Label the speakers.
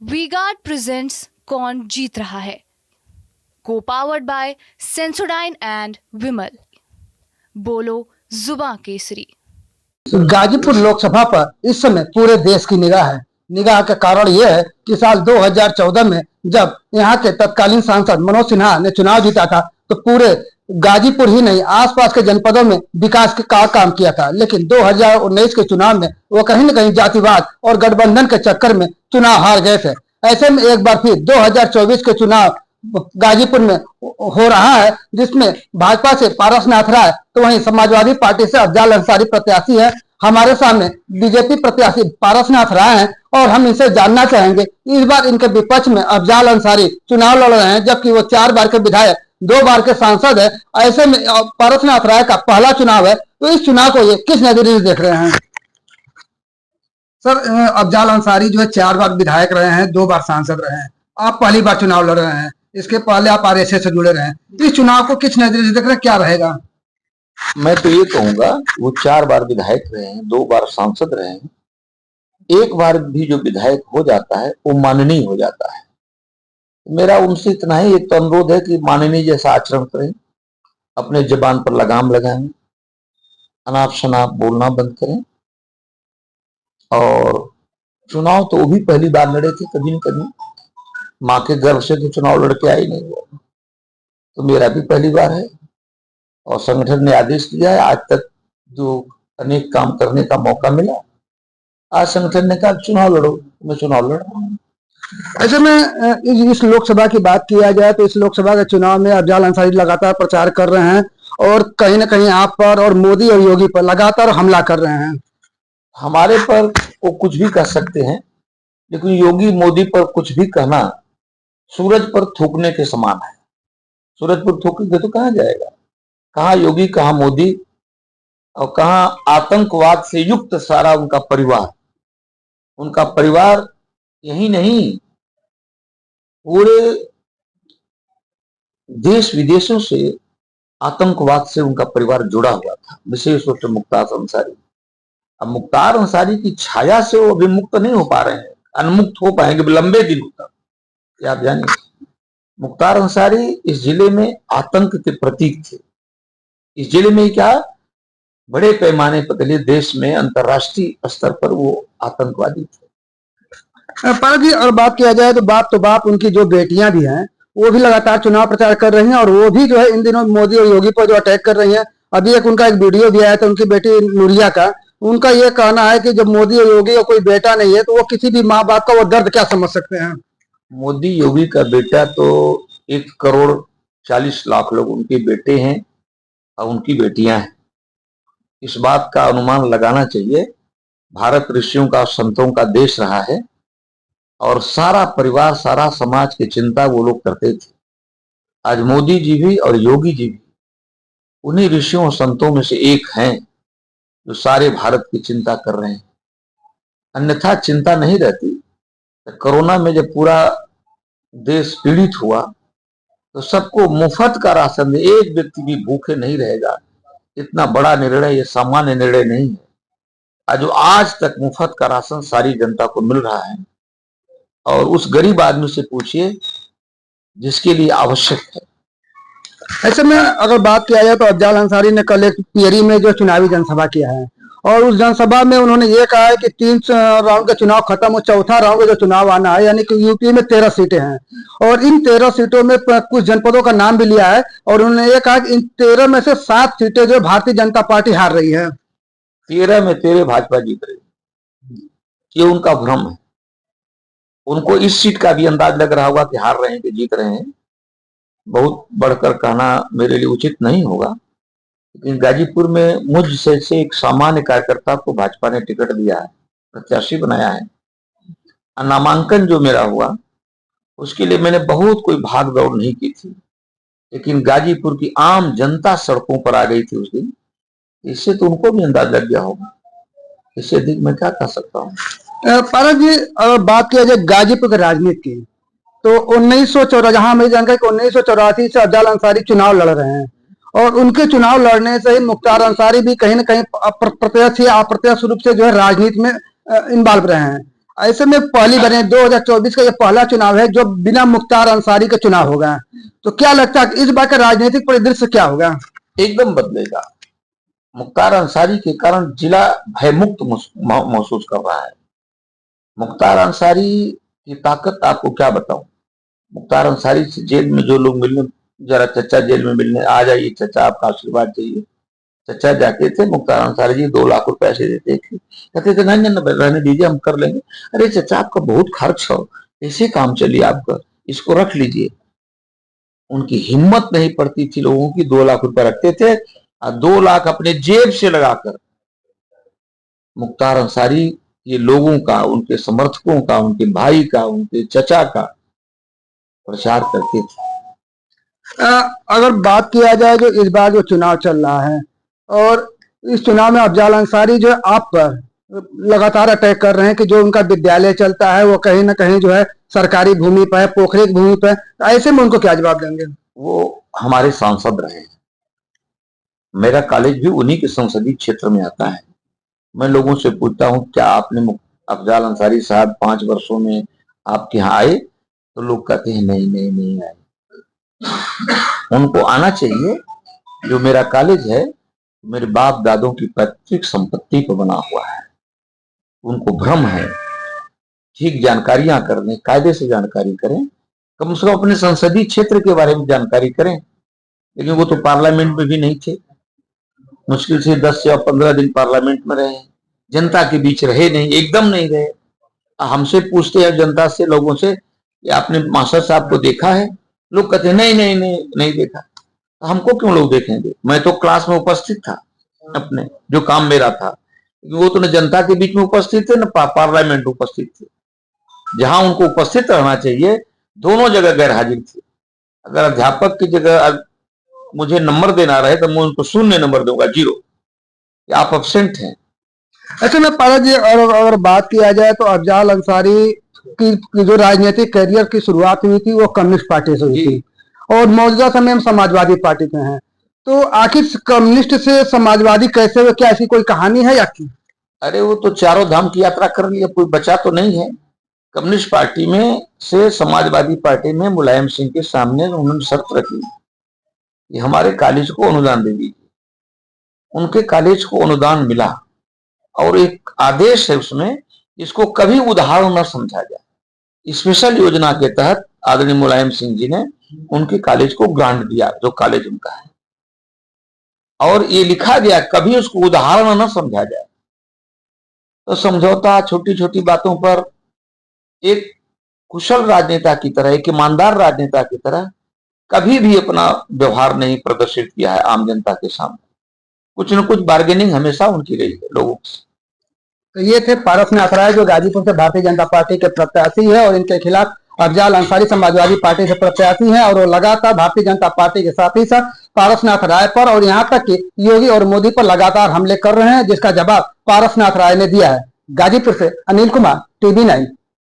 Speaker 1: V-Guard presents कौन जीत रहा है, को पावर्ड बाय सेंसोडाइन एंड विमल। बोलो जुबां केसरी।
Speaker 2: गाजीपुर लोकसभा पर इस समय पूरे देश की निगाह है। निगाह का कारण यह है कि साल 2014 में जब यहाँ के तत्कालीन सांसद मनोज सिन्हा ने चुनाव जीता था तो पूरे गाजीपुर ही नहीं आसपास के जनपदों में विकास का काम किया था, लेकिन 2019 के चुनाव में वो कहीं न कहीं जातिवाद और गठबंधन के चक्कर में चुनाव हार गए थे। ऐसे में एक बार फिर 2024 के चुनाव गाजीपुर में हो रहा है, जिसमें भाजपा से पारसनाथ राय तो वहीं समाजवादी पार्टी से अफजाल अंसारी प्रत्याशी है। हमारे सामने बीजेपी प्रत्याशी पारसनाथ राय हैं और हम इनसे जानना चाहेंगे इस बार इनके विपक्ष में अफजाल अंसारी चुनाव लड़ रहे हैं, जबकि वो 4 बार के विधायक 2 बार के सांसद है। ऐसे में पारसनाथ राय का पहला चुनाव है, तो इस चुनाव को ये किस नजरिए से देख रहे हैं? सर, अफजाल अंसारी जो है 4 बार विधायक रहे हैं, 2 बार सांसद रहे हैं। आप पहली बार चुनाव लड़ रहे हैं, इसके पहले आप आरएसएस से जुड़े रहे हैं। इस चुनाव को किस नजरिए से देख रहे हैं, क्या रहेगा?
Speaker 3: मैं तो ये कहूंगा वो 4 बार विधायक रहे हैं, 2 बार सांसद रहे हैं। एक बार भी जो विधायक हो जाता है वो माननीय हो जाता है। मेरा उनसे इतना ही एक तो अनुरोध है कि माननीय जैसा आचरण करें, अपने जबान पर लगाम लगाएं, अनाप शनाप बोलना बंद करें। और चुनाव तो वो भी पहली बार लड़े थे, कभी न कभी माँ के गर्भ से तो चुनाव लड़के आए नहीं हुआ, तो मेरा भी पहली बार है। और संगठन ने आदेश दिया है, आज तक जो अनेक काम करने का मौका मिला, आज संगठन ने कहा चुनाव लड़ो, मैं चुनाव लड़ रहा हूँ।
Speaker 2: ऐसे में इस लोकसभा की बात किया जाए तो इस लोकसभा के चुनाव में अफजाल अंसारी लगातार प्रचार कर रहे हैं और कहीं ना कहीं आप पर और मोदी और योगी पर लगातार हमला कर रहे हैं।
Speaker 3: हमारे पर वो कुछ भी कह सकते हैं, लेकिन योगी मोदी पर कुछ भी कहना सूरज पर थूकने के समान है। सूरज पर थूकेंगे तो कहाँ जाएगा? कहाँ योगी, कहाँ मोदी और कहाँ आतंकवाद से युक्त सारा उनका परिवार। उनका परिवार यही नहीं, पूरे देश विदेशों से आतंकवाद से उनका परिवार जुड़ा हुआ था, विशेष रूप से मुख्तार अंसारी। अब मुख्तार अंसारी की छाया से वो अभी मुक्त नहीं हो पा रहे हैं, अनमुक्त हो पाएंगे लंबे दिनों तक। क्या आप जानिए, मुख्तार अंसारी इस जिले में आतंक के प्रतीक थे। इस जिले में क्या बड़े पैमाने पर देश में अंतर्राष्ट्रीय स्तर पर वो आतंकवादी थे।
Speaker 2: पर जी अगर बात किया जाए तो बाप उनकी जो बेटियां भी हैं वो भी लगातार चुनाव प्रचार कर रही हैं और वो भी जो है इन दिनों मोदी और योगी पर जो अटैक कर रही हैं। अभी उनका एक वीडियो भी आया था उनकी बेटी नूरिया का। उनका ये कहना है कि जब मोदी और योगी का कोई बेटा नहीं है तो वो किसी भी माँ बाप का वो दर्द क्या समझ सकते हैं।
Speaker 3: मोदी योगी का बेटा तो 1,40,00,000 लोग उनके बेटे हैं और उनकी बेटियां हैं। इस बात का अनुमान लगाना चाहिए, भारत ऋषियों का संतों का देश रहा है और सारा परिवार सारा समाज की चिंता वो लोग करते थे। आज मोदी जी भी और योगी जी भी उन्हीं ऋषियों और संतों में से एक हैं जो सारे भारत की चिंता कर रहे हैं। अन्यथा चिंता नहीं रहती। कोरोना में जब पूरा देश पीड़ित हुआ तो सबको मुफ्त का राशन दे, एक व्यक्ति भी भूखे नहीं रहेगा। इतना बड़ा निर्णय ये सामान्य निर्णय नहीं है। आज तक मुफ्त का राशन सारी जनता को मिल रहा है और उस गरीब आदमी से पूछिए जिसके लिए आवश्यक है।
Speaker 2: ऐसे में अगर बात किया जाए तो अफजाल अंसारी ने कल एक पियरी में जो चुनावी जनसभा किया है और उस जनसभा में उन्होंने ये कहा है कि 3 राउंड का चुनाव खत्म हो, चौथा राउंड का जो चुनाव आना है, यानी कि यूपी में 13 सीटें हैं और इन 13 सीटों में कुछ जनपदों का नाम भी लिया है और उन्होंने ये कहा कि इन 13 में से 7 सीटें जो भारतीय जनता पार्टी हार रही है।
Speaker 3: 13 में 13 भाजपा जीत रही, ये उनका भ्रम है। उनको इस सीट का भी अंदाज लग रहा होगा कि हार रहे हैं कि जीत रहे हैं। बहुत बढ़कर कहना मेरे लिए उचित नहीं होगा, लेकिन गाजीपुर में मुझ से एक सामान्य कार्यकर्ता को भाजपा ने टिकट दिया है, प्रत्याशी बनाया है। नामांकन जो मेरा हुआ उसके लिए मैंने बहुत कोई भाग दौड़ नहीं की थी, लेकिन गाजीपुर की आम जनता सड़कों पर आ गई थी उस दिन। इससे तो उनको भी अंदाज लग गया होगा। इससे अधिक मैं क्या कह सकता हूँ।
Speaker 2: पारस जी अगर बात किया जाए गाजीपुर की राजनीति की तो 1984 जहां मेरी जानकारी 1984 से अफजाल अंसारी चुनाव लड़ रहे हैं और उनके चुनाव लड़ने से ही मुख्तार अंसारी भी कहीं ना कहीं प्रत्यक्ष या अप्रत्यक्ष रूप से जो है राजनीति में इन्वॉल्व रहे हैं। ऐसे में पहली बार 2024 का ये पहला चुनाव है जो बिना मुख्तार अंसारी के चुनाव होगा। तो क्या लगता है कि इस बार का राजनीतिक परिदृश्य क्या होगा?
Speaker 3: एकदम बदलेगा। मुख्तार अंसारी के कारण जिला भयमुक्त महसूस कर रहा है। मुख्तार अंसारी की ताकत आपको क्या बताऊं। मुख्तार अंसारी से जेल में जो लोग मिलने, जरा चचा जेल में मिलने आ जाइए, चचा आपका आशीर्वाद चाहिए, चचा जाते थे, मुख्तार अंसारी जी 2 लाख रुपए ऐसे देते थे, कहते थे नहीं नहीं रहने दीजिए हम कर लेंगे। अरे चचा आपका बहुत खर्च हो, ऐसे काम चलिए आपका, इसको रख लीजिए। उनकी हिम्मत नहीं पड़ती थी लोगों की, 2 लाख रुपए रखते थे और 2 लाख अपने जेब से लगाकर मुख्तार अंसारी ये लोगों का, उनके समर्थकों का, उनके भाई का, उनके चचा का प्रचार करते थे।
Speaker 2: अगर बात किया जाए जो इस बार जो चुनाव चल रहा है और इस चुनाव में अफजाल अंसारी जो है आप पर लगातार अटैक कर रहे हैं कि जो उनका विद्यालय चलता है वो कहीं ना कहीं जो है सरकारी भूमि पर है, पोखरे की भूमि पर, तो ऐसे में उनको क्या जवाब देंगे?
Speaker 3: वो हमारे सांसद रहे हैं, मेरा कॉलेज भी उन्हीं के संसदीय क्षेत्र में आता है। मैं लोगों से पूछता हूं क्या आपने अफजाल अंसारी साहब 5 वर्षों में आपके यहाँ आए, तो लोग कहते हैं नहीं नहीं नहीं आए। उनको आना चाहिए। जो मेरा कॉलेज है मेरे बाप दादों की पैतृक संपत्ति पर बना हुआ है, उनको भ्रम है। ठीक जानकारियां करने, कायदे से जानकारी करें, कम से कम अपने संसदीय क्षेत्र के बारे में जानकारी करें। लेकिन वो तो पार्लियामेंट में भी नहीं थे, मुश्किल से 10 या 15 दिन पार्लियामेंट में रहे, जनता के बीच रहे नहीं, एकदम नहीं रहे। हमसे पूछते हैं जनता से, लोगों से, कि आपने मास्टर साहब को देखा है? लोग कहते हैं नहीं नहीं नहीं नहीं देखा। हमको क्यों लोग देखेंगे? मैं तो क्लास में उपस्थित था अपने, जो काम मेरा था। वो तो न जनता के बीच में उपस्थित थे न पार्लियामेंट उपस्थित थे। जहां उनको उपस्थित रहना चाहिए दोनों जगह गैर हाजिर थे। अगर अध्यापक की जगह मुझे नंबर देना रहे तो मैं उनको 0 नंबर दूंगा, 0, आप एब्सेंट हैं।
Speaker 2: अच्छा मैं पारस जी, और अगर बात किया जाए तो अफजाल अंसारी की जो राजनीतिक करियर की शुरुआत हुई थी वो कम्युनिस्ट पार्टी से हुई थी और मौजूदा समय में समाजवादी पार्टी में है। तो आखिर कम्युनिस्ट से समाजवादी कैसे हुए, क्या ऐसी कोई कहानी है या की?
Speaker 3: अरे वो तो चारों धाम की यात्रा कर लिया, कोई बचा तो नहीं है। कम्युनिस्ट पार्टी में से समाजवादी पार्टी में मुलायम सिंह के सामने उन्होंने शर्त रखी कि हमारे कॉलेज को अनुदान दे दीजिए। उनके कॉलेज को अनुदान मिला और एक आदेश है उसमें, इसको कभी उधार न समझा जाए। स्पेशल योजना के तहत आदरणीय मुलायम सिंह जी ने उनके कॉलेज को ग्रांट दिया, जो कॉलेज उनका है, और ये लिखा गया कभी उसको उदाहरण न समझा जाए। तो समझौता छोटी छोटी बातों पर एक कुशल राजनेता की तरह, एक ईमानदार राजनेता की तरह कभी भी अपना व्यवहार नहीं प्रदर्शित किया है आम जनता के सामने। कुछ न कुछ बार्गेनिंग हमेशा उनकी रही है लोगों से।
Speaker 2: तो ये थे पारसनाथ राय जो गाजीपुर से भारतीय जनता पार्टी के प्रत्याशी है और इनके खिलाफ अफजाल अंसारी समाजवादी पार्टी से प्रत्याशी हैं और वो लगातार भारतीय जनता पार्टी के साथ ही साथ पारसनाथ राय पर और यहाँ तक कि योगी और मोदी पर लगातार हमले कर रहे हैं, जिसका जवाब पारसनाथ राय ने दिया है। गाजीपुर से अनिल कुमार, TV9।